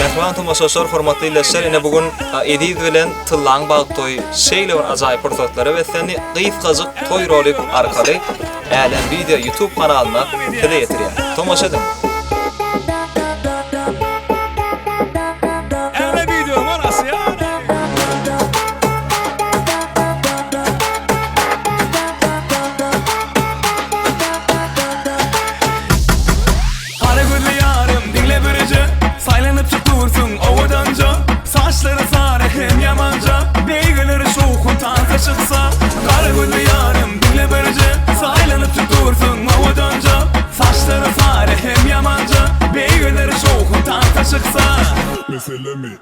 Mehman tamaşaçylar hormatly illäşler, ene bugun Ediz bilen Tıllan Bagtoy şeýle bir ajaýyp pursatlara we seni gyýyp-gazyk toý rolik arkaly älen video YouTube kanalyna hede ýetirýär. Tomaşa edin. Çıksa kara gülü yarım dinle böylece saylanıp tutursun havadanca saçları fare hem yamanca beygirleri şokun tanka çıksa mesele mi?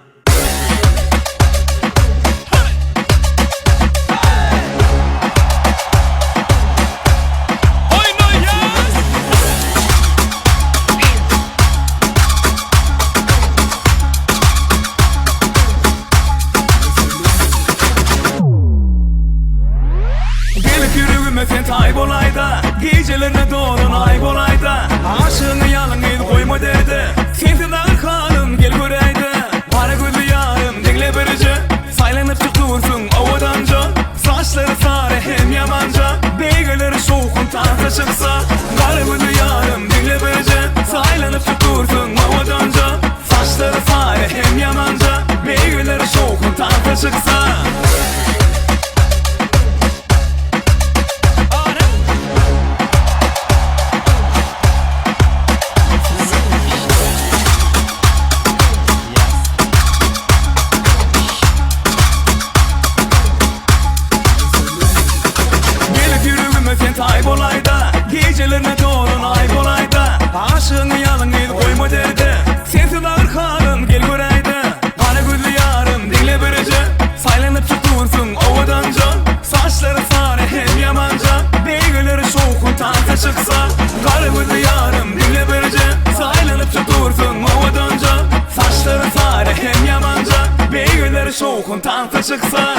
Sen taybolayda, gecelerine doğrun aybolayda aşığını yalın el koyma derdi sensiz ağır kalım gel göreydi para gözlü yarım dinle böylece saylanıp çıkıyorsun avadanca saçları sarı hem yamanca beygirleri şokun tanka çıksa kara gözlü yarım dinle böylece saylanıp çıkıyorsun avadanca saçları sarı hem yamanca beygirleri şokun tanka çıksa aybolayda, gecelerine doğrun aybolayda aşığını yalın el koyma derdi sensiz ağır kalım gel göreydi para gözlü yarım dinle böylece saylanıp çıkıyorsun avadanca saçları sarı hem yamanca beygirleri şokun tanka çıksa kara gözlü yarım dinle böylece saylanıp çıkıyorsun avadanca saçları sarı hem yamanca beygirleri şokun tanka çıksa